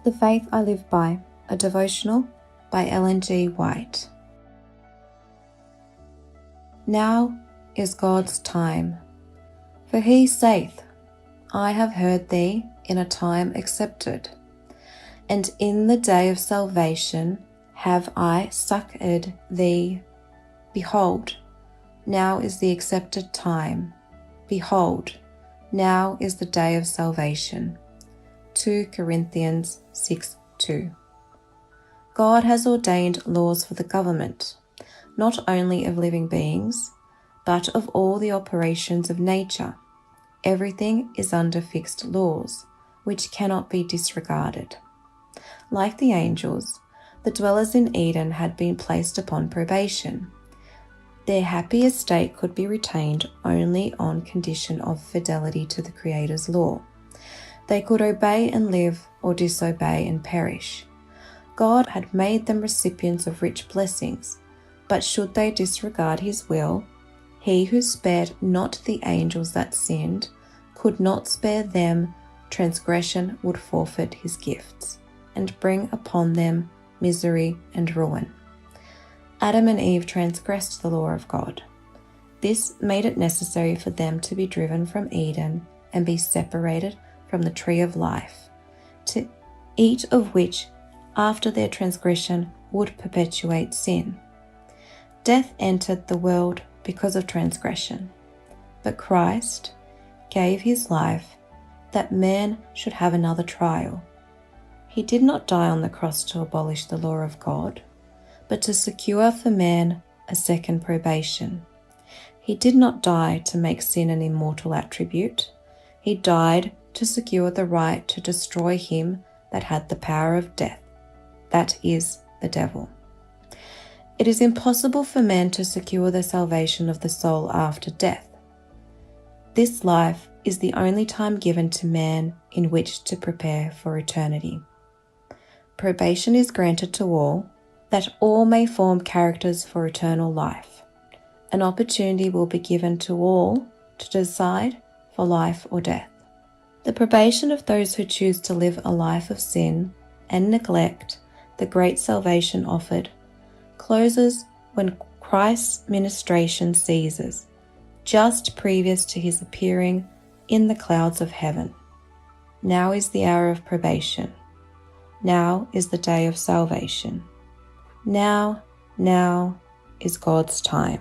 The Faith I Live By, a Devotional by Ellen G. White. Now is God's time. For he saith, I have heard thee in a time accepted, and in the day of salvation have I succoured thee. Behold, now is the accepted time. Behold, now is the day of salvation. 2 Corinthians 6:2. God has ordained laws for the government, not only of living beings, but of all the operations of nature. Everything is under fixed laws, which cannot be disregarded. Like the angels, the dwellers in Eden had been placed upon probation. Their happy estate could be retained only on condition of fidelity to the Creator's law. They could obey and live, or disobey and perish. God had made them recipients of rich blessings, but should they disregard his will, he who spared not the angels that sinned could not spare them. Transgression would forfeit his gifts and bring upon them misery and ruin. Adam and Eve transgressed the law of God. This made it necessary for them to be driven from Eden and be separated from the tree of life, to eat of which after their transgression would perpetuate sin. Death entered the world because of transgression, but Christ gave his life that man should have another trial. He did not die on the cross to abolish the law of God, but to secure for man a second probation. He did not die to make sin an immortal attribute. He died to secure the right to destroy him that had the power of death, that is, the devil. It is impossible for man to secure the salvation of the soul after death. This life is the only time given to man in which to prepare for eternity. Probation is granted to all, that all may form characters for eternal life. An opportunity will be given to all to decide for life or death. The probation of those who choose to live a life of sin and neglect the great salvation offered closes when Christ's ministration ceases, just previous to his appearing in the clouds of heaven. Now is the hour of probation. Now is the day of salvation. Now is God's time.